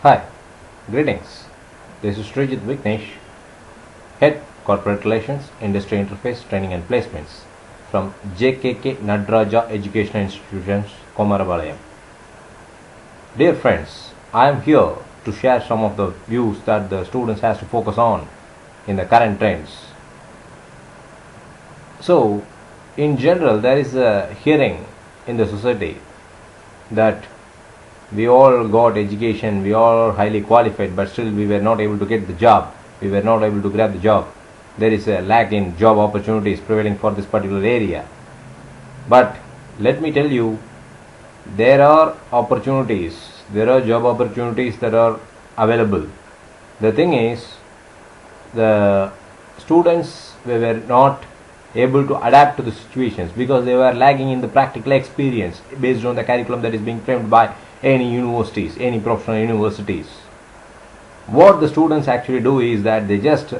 Hi, greetings. This is Sreejith Vignesh, Head Corporate Relations, Industry Interface, Training and Placements from J.K.K.Nattraja Educational Institutions, Kumarapalayam. Dear friends, I am here to share some of the views that the students has to focus on in the current trends. So, in general, there is a hearing in the society that we all got education, we all are highly qualified, but still we were not able to get the job, we were not able to grab the job. There is a lack in job opportunities prevailing for this particular area. But let me tell you, there are opportunities, there are job opportunities that are available. The thing is, the students were not able to adapt to the situations because they were lagging in the practical experience based on the curriculum that is being framed by any universities, any professional universities. What the students actually do is that they just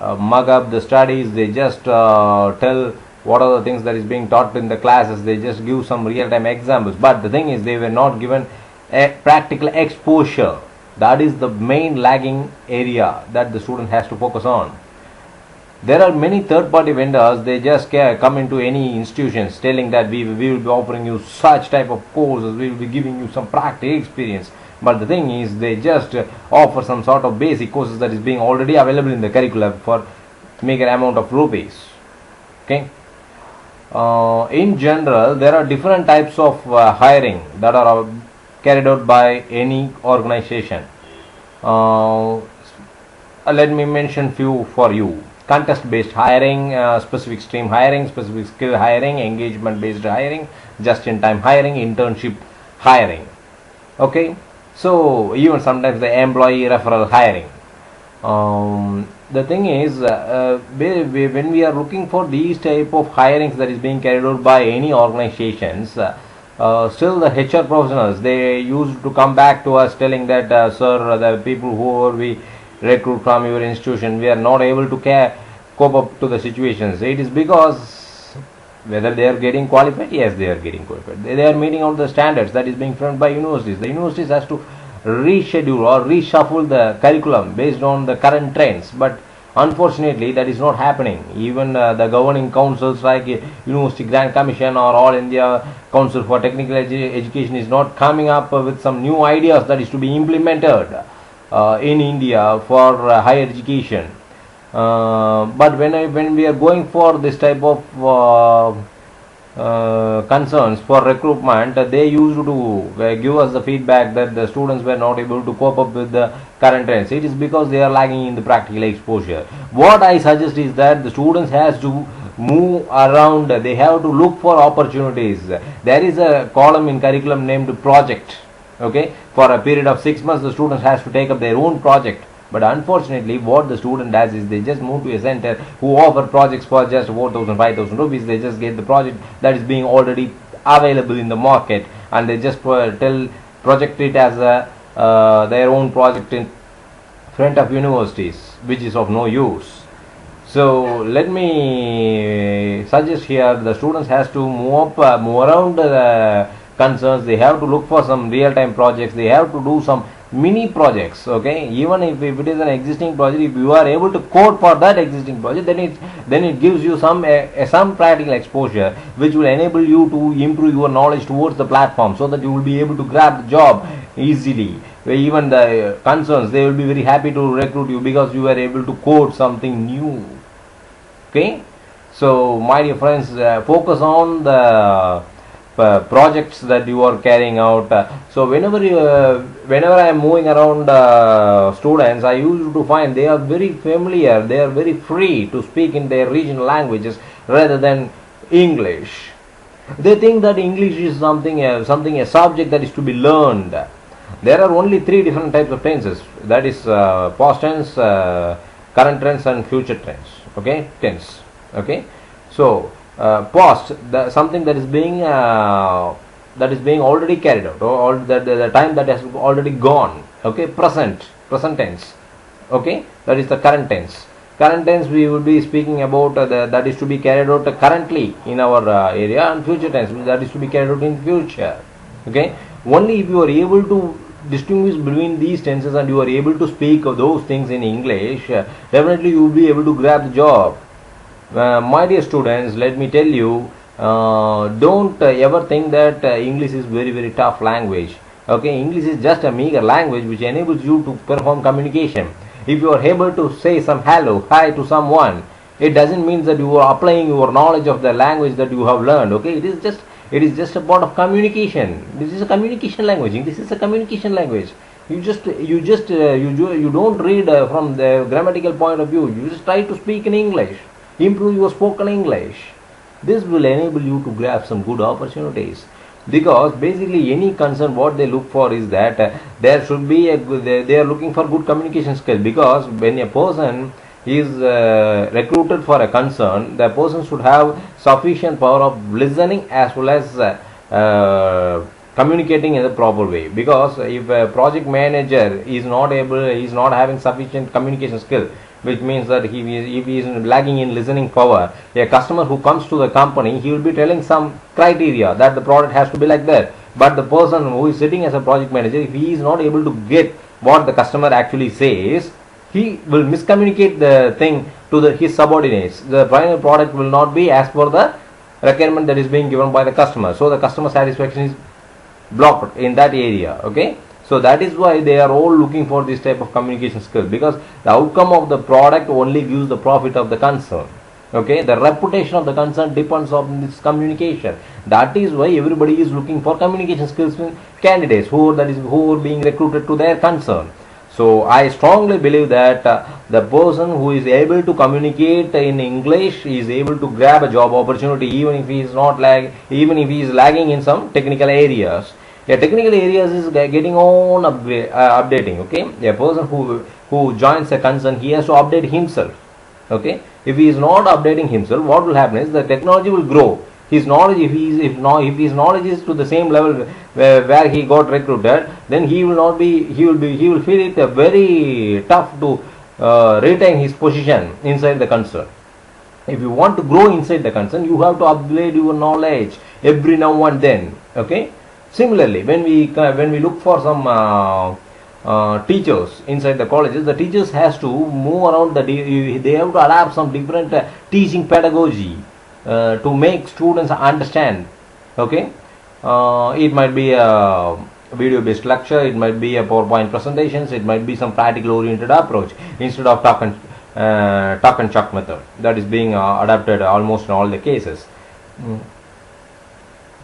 mug up the studies, they just tell what are the things that is being taught in the classes, they just give some real-time examples. But the thing is, they were not given a practical exposure. That is the main lagging area that the student has to focus on. There are many third-party vendors, they just come into any institutions telling that we will be offering you such type of courses, we will be giving you some practical experience. But the thing is, they just offer some sort of basic courses that is being already available in the curriculum for meager amount of rupees. Okay. In general, there are different types of hiring that are carried out by any organization. Let me mention few for you. Contest-based hiring, specific stream hiring, specific skill hiring, engagement-based hiring, just-in-time hiring, internship hiring. Okay, so even sometimes the employee referral hiring. The thing is, when we are looking for these type of hirings that is being carried out by any organizations, still the HR professionals, they used to come back to us telling that, sir, the people who we recruit from your institution, we are not able to cope up to the situations. It is because whether they are getting qualified, yes, they are getting qualified. They are meeting out the standards that is being framed by universities. The universities has to reschedule or reshuffle the curriculum based on the current trends. But unfortunately, that is not happening. Even the governing councils like University Grant Commission or All India Council for Technical Education is not coming up with some new ideas that is to be implemented in India for higher education. But when we are going for this type of concerns for recruitment, they used to give us the feedback that the students were not able to cope up with the current trends. It is because they are lagging in the practical exposure. What I suggest is that the students has to move around, they have to look for opportunities. There is a column in curriculum named project. Okay, for a period of 6 months the students has to take up their own project. But unfortunately, what the student does is they just move to a center who offer projects for just 4,000, 5,000 rupees. They just get the project that is being already available in the market, and they just project it as their own project in front of universities, which is of no use. So let me suggest here, the students has to move around the concerns. They have to look for some real-time projects. They have to do some mini projects. Okay, even if it is an existing project, if you are able to code for that existing project, then it gives you some practical exposure, which will enable you to improve your knowledge towards the platform, so that you will be able to grab the job easily. Even the concerns, they will be very happy to recruit you because you are able to code something new. Okay, so my dear friends, focus on the projects that you are carrying out. So whenever I am moving around students, I used to find they are very familiar, they are very free to speak in their regional languages rather than English. They think that English is something a subject that is to be learned. There are only 3 different types of tenses, that is past tense, current tense and future tense. Okay, tense. Okay, so past, something that is being already carried out, or the time that has already gone. Okay, present tense. Okay, that is the current tense. Current tense we will be speaking about that is to be carried out currently in our area, and future tense that is to be carried out in future. Okay, only if you are able to distinguish between these tenses and you are able to speak of those things in English, definitely you will be able to grab the job. My dear students, let me tell you, don't ever think that English is very tough language. Okay, English is just a meager language which enables you to perform communication. If you are able to say some hello, hi to someone, it doesn't mean that you are applying your knowledge of the language that you have learned. Okay, it is just a part of communication. This is a communication language. English is a communication language. You don't read from the grammatical point of view. You just try to speak in English. Improve your spoken English. This will enable you to grab some good opportunities, because basically any concern what they look for is that there should be they are looking for good communication skills, because when a person is recruited for a concern, the person should have sufficient power of listening as well as communicating in the proper way. Because if a project manager is not having sufficient communication skill, which means that if he is lacking in listening power, a customer who comes to the company, he will be telling some criteria that the product has to be like that. But the person who is sitting as a project manager, if he is not able to get what the customer actually says, he will miscommunicate the thing to his subordinates. The final product will not be as per the requirement that is being given by the customer. So the customer satisfaction is blocked in that area. Okay. So that is why they are all looking for this type of communication skill, because the outcome of the product only gives the profit of the concern. Okay, the reputation of the concern depends on this communication. That is why everybody is looking for communication skills in candidates who are being recruited to their concern. So I strongly believe that the person who is able to communicate in English is able to grab a job opportunity, even if he is lagging in some technical areas. Technical areas is getting on updating. Okay, a person who joins a concern, he has to update himself. Okay, if he is not updating himself, what will happen is the technology will grow. His knowledge, if his knowledge is to the same level where he got recruited, then he will feel it very tough to retain his position inside the concern. If you want to grow inside the concern, you have to upgrade your knowledge every now and then. Okay. Similarly, when we look for some teachers inside the colleges, the teachers has to move around they have to adapt some different teaching pedagogy to make students understand. Okay, it might be a video based lecture, it might be a PowerPoint presentations, it might be some practical oriented approach instead of talk and chuck method that is being adapted almost in all the cases.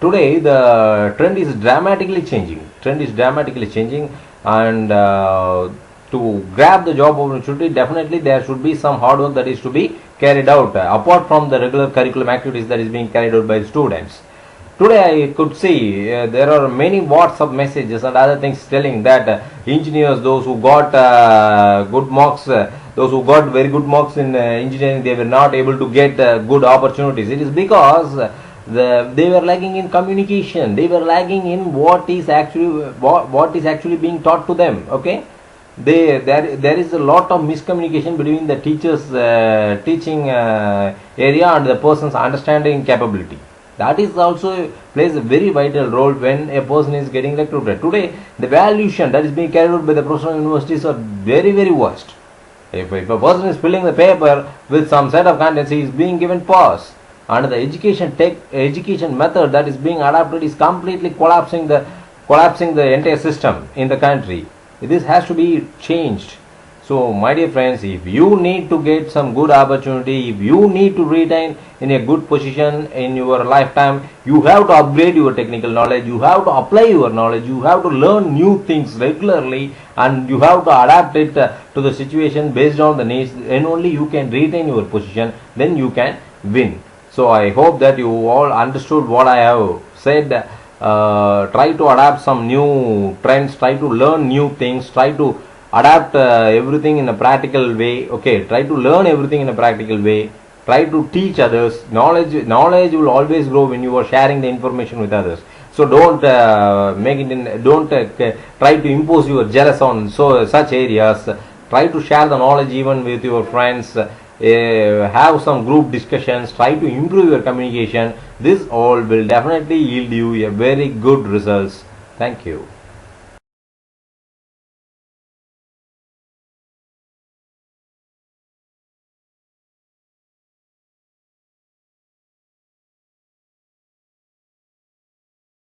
Today the trend is dramatically changing, and to grab the job opportunity, definitely there should be some hard work that is to be carried out apart from the regular curriculum activities that is being carried out by the students. Today I could see there are many WhatsApp messages and other things telling that engineers, those who got good marks, those who got very good marks in engineering, they were not able to get good opportunities. It is because they were lagging in communication. They were lagging in what is actually being taught to them. Okay, there is a lot of miscommunication between the teachers teaching area and the person's understanding capability. That is also plays a very vital role when a person is getting recruited. Today the valuation that is being carried out by the professional universities are very worst. If a person is filling the paper with some set of contents, he is being given pass. And the education method that is being adopted is completely collapsing the entire system in the country. This has to be changed. So my dear friends, if you need to get some good opportunity, if you need to retain in a good position in your lifetime, you have to upgrade your technical knowledge, you have to apply your knowledge, you have to learn new things regularly, and you have to adapt it to the situation based on the needs. And only you can retain your position, then you can win. So I hope that you all understood what I have said. Try to adapt some new trends, try to learn new things, try to adapt everything in a practical way. Okay, try to learn everything in a practical way. Try to teach others. Knowledge will always grow when you are sharing the information with others. So don't try to impose your jealous on such areas. Try to share the knowledge even with your friends. Have some group discussions, try to improve your communication. This all will definitely yield you a very good results. Thank you.